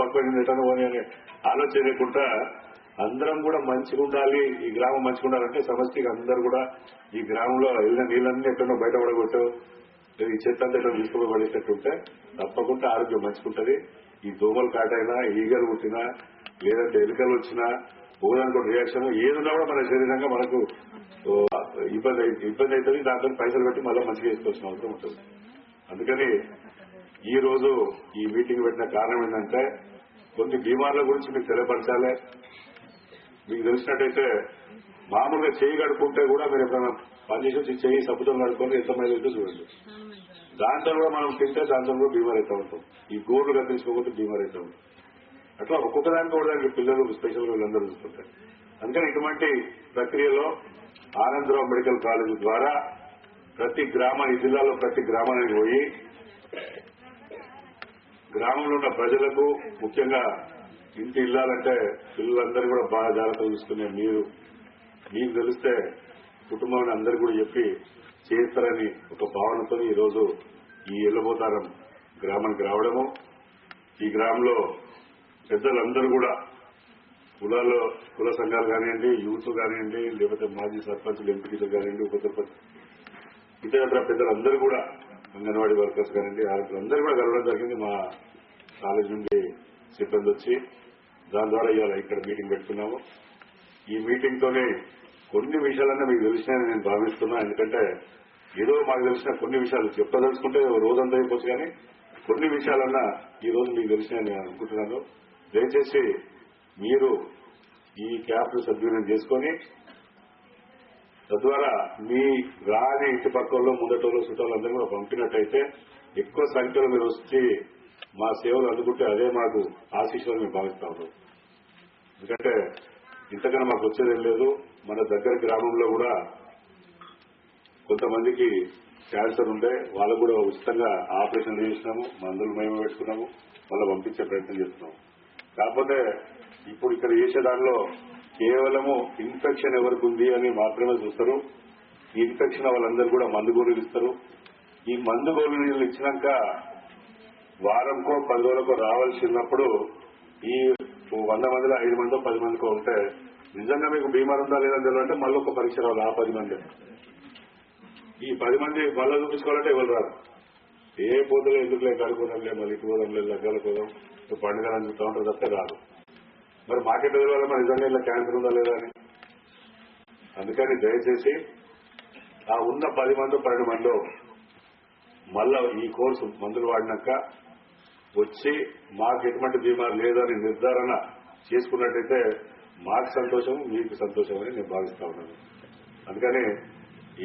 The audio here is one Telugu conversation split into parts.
పక్కన ఎటనో పోనీ అనే ఆలోచన లేకుండా అందరం కూడా మంచిగా ఉండాలి, ఈ గ్రామం మంచిగా ఉండాలంటే సమష్టిగా అందరూ కూడా ఈ గ్రామంలో వెళ్ళిన నీళ్ళన్నీ ఎక్కడో బయటపడగొట్టో ఈ చెత్త అంతా ఎక్కడ తీసుకుపోయి పడేటట్టుంటే తప్పకుండా ఆరోగ్యం మంచుకుంటది. ఈ దోమలు కాటైనా, ఈగలు పుట్టినా, లేదంటే ఎలుకలు వచ్చినా పోదానికి రియాక్షన్ ఏదున్నా కూడా మన శరీరంగా మనకు ఇబ్బంది అవుతుంది. దాంతో పైసలు పెట్టి మళ్ళీ మంచిగా చేసుకోవాల్సిన అవసరం ఉంటుంది. అందుకని ఈ రోజు ఈ మీటింగ్ పెట్టిన కారణం ఏంటంటే కొన్ని బీమార్ల గురించి మీకు తెలియపరచాలి. మీకు తెలిసినట్టయితే మామూలుగా చేయి కడుక్కుంటే కూడా మీరు ఎప్పుడైనా పనిచేసి వచ్చి చేయి సబ్బుతం కడుక్కొని ఎంత మైలు అయితే చూడండి. దాంట్లో కూడా మనం తింటే దాంట్లో కూడా బీమార్ అవుతా ఉంటాం. ఈ గోర్లు కత్తిరించుకోకపోతే బీమార్ అవుతా ఉంటాం. అట్లా ఒక్కొక్క దానికి కూడా దానికి పిల్లలు స్పెషల్గా వీళ్ళందరూ చూస్తుంటారు. అందుకని ఇటువంటి ప్రక్రియలో ఆనందరావు మెడికల్ కాలేజ్ ద్వారా ప్రతి గ్రామ ఈ జిల్లాలో ప్రతి గ్రామానికి పోయి గ్రామంలో ఉన్న ప్రజలకు ముఖ్యంగా ఇంటి ఇల్లాలంటే పిల్లలందరూ కూడా బాగా జాగ్రత్తలు చూసుకునే మీకు తెలిస్తే కుటుంబాన్ని అందరూ కూడా చెప్పి చేస్తారని ఒక భావనతో ఈరోజు ఈ ఎల్లబోతారం గ్రామానికి రావడము, ఈ గ్రామంలో పెద్దలందరూ కూడా కుల సంఘాలు కానివ్వండి, యూత్ కానివ్వండి, లేకపోతే మాజీ సర్పంచులు, ఎంపీలు కానివ్వండి, ఉప సర్పంచ్ ఇతర పెద్దలందరూ కూడా అంగన్వాడీ వర్కర్స్ కానివ్వండి, అందరూ కూడా కలవడం జరిగింది. మా కాలేజ్ నుండి సిబ్బంది వచ్చి దాని ద్వారా ఇవాళ ఇక్కడ మీటింగ్ పెట్టుకున్నాము. ఈ మీటింగ్ తోనే కొన్ని విషయాలన్నా మీకు తెలిసినాయని నేను భావిస్తున్నా. ఎందుకంటే ఏదో మాకు తెలిసిన కొన్ని విషయాలు చెప్పదలుచుకుంటే రోజంతా అయిపోవచ్చు, కానీ కొన్ని విషయాలన్నా ఈ రోజు మీకు తెలిసినాయని నేను అనుకుంటున్నాను. దయచేసి మీరు ఈ క్యాంప్ సద్వినియోగం చేసుకొని తద్వారా మీ రాని ఇంటి పక్కల్లో ముందటోళ్ళు చుట్టాలందరూ కూడా పంపినట్టయితే ఎక్కువ సంఖ్యలో మీరు వచ్చి మా సేవలు అందుకుంటే అదే మాకు ఆశీస్సులు మేము భావిస్తా ఉన్నాం. ఎందుకంటే ఇంతకన్నా మాకు వచ్చేదేం లేదు. మన దగ్గర గ్రామంలో కూడా కొంతమందికి క్యాన్సర్ ఉంటే వాళ్ళకు కూడా ఉచితంగా ఆపరేషన్ చేసినాము, మందులు మేము పెట్టుకున్నాము, మళ్ళీ పంపించే ప్రయత్నం చేస్తున్నాము. కాకపోతే ఇప్పుడు ఇక్కడ చేసే దానిలో కేవలము ఇన్ఫెక్షన్ ఎవరికి ఉంది అని మాత్రమే చూస్తారు. ఈ ఇన్ఫెక్షన్ వాళ్ళందరూ కూడా మందు గోళీలు ఇస్తారు. ఈ మందు గోళీలు ఇచ్చినాక వారంకో 10 రోజులకో రావాల్సినప్పుడు ఈ 100 మందిలో 5 మందో 10 మందికో ఉంటే నిజంగా మీకు బీమార్ ఉందా లేదని తెలియాలంటే మళ్ళీ ఒక పరీక్ష రావాలి. ఆ 10 మంది ఈ 10 మంది మళ్ళీ చూపించుకోవాలంటే ఎవరు రారు. ఏ పోతలో ఎందుకు లేక అనుకోవడంలే, మళ్ళీ ఇటు పోదాంలే, లగ్గాల పోదాం, పండుగ చూస్తూ ఉంటారు తప్పే రాదు. మరి మాకెట్ తెలియాలి మరి నిజంగా ఇలా క్యాన్సర్ ఉందా లేదా అని. అందుకని దయచేసి ఆ ఉన్న 10 మందో 12 మందో మళ్ళా ఈ కోర్సు మందులు వాడినాక వచ్చి మాకు ఎటువంటి బీమారు లేదని నిర్ధారణ చేసుకున్నట్టయితే మాకు సంతోషం, మీకు సంతోషం అని నేను భావిస్తా ఉన్నాను. అందుకని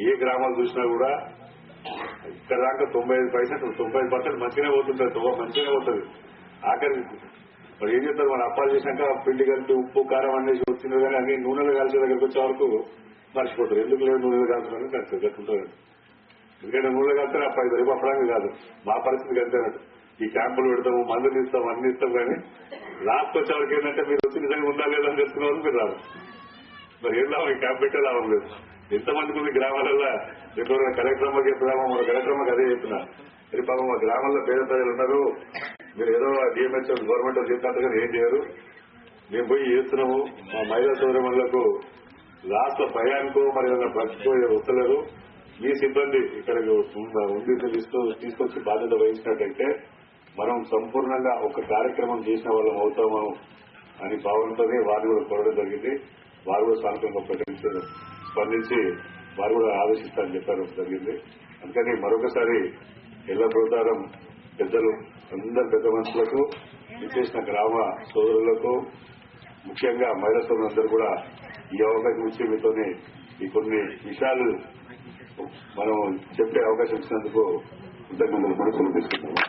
ఏ గ్రామాలు చూసినా కూడా ఇక్కడ దాకా 95% మంచిగానే పోతుంటుంది, మంచిగానే పోతుంది. ఆఖరి మరి ఏం చేస్తారు, మన అప్పాలు చేసినాక పిండి కలిపి ఉప్పు కారం అనేసి వచ్చింది కానీ అన్ని నూనెలు కాల్చే దగ్గరికి వచ్చే వరకు మర్చిపోతారు. ఎందుకు లేదు నూనెలు కాల్చుకోవడానికి కట్టుకుంటారు. ఎందుకంటే నూనెలు కలిస్తే ఆ 10 రేపు అప్పడానికి కాదు. మా పరిస్థితి కలిసేనట్టు ఈ క్యాంపులు పెడతాము, మందులు ఇస్తాము, అన్ని ఇస్తాం, కానీ లాస్ట్ వచ్చేవారికి ఏంటంటే మీరు వచ్చి నిజంగా ఉందా లేదా అని తెలుసుకునే వాళ్ళు మీరు రాదు. మరి ఏం లాభం, ఈ క్యాంప్ పెట్టే లాభం లేదు. ఎంతమందికి ఉంది గ్రామాలలో ఎప్పుడైనా కలెక్టర్ అమ్మకి చెప్తున్నామో మన కలెక్టర్ అమ్మకి అదే చెప్తున్నా. మరి పాపం మా గ్రామంలో పేద ప్రజలు ఉన్నారు, మీరు ఏదో డిఎంహెచ్ఓ గవర్నమెంట్ చేస్తున్నారు కానీ ఏం చేయరు. మేము పోయి చేస్తున్నాము. మా మహిళా సోదరులకు లాస్ట్ భయానికో మరి ఏదైనా బ్రతికిపోయి వస్తలేరు. మీ సిబ్బంది ఇక్కడ ఉంది తీసుకొచ్చి బాధ్యత వహించినట్టయితే మనం సంపూర్ణంగా ఒక కార్యక్రమం చేసిన వాళ్ళం అవుతాము అని భావనతోనే వారు కూడా కోరడం జరిగింది. వారు కూడా సానుకూలంగా స్పందించి వారు కూడా ఆలోచిస్తారని చెప్పారు జరిగింది. అందుకని మరొకసారి ఎల్లప్రకారం పెద్దలు అందరు పెద్ద మనుషులకు విచ్చేసిన గ్రామ సోదరులకు ముఖ్యంగా మహిళా సోదరులందరూ కూడా ఈ అవకాశం ఇచ్చి మీతోనే ఈ కొన్ని విషయాలు మనం చెప్పే అవకాశం ఇచ్చినందుకు కృతజ్ఞతలు కూడా తెలియజేస్తున్నాము.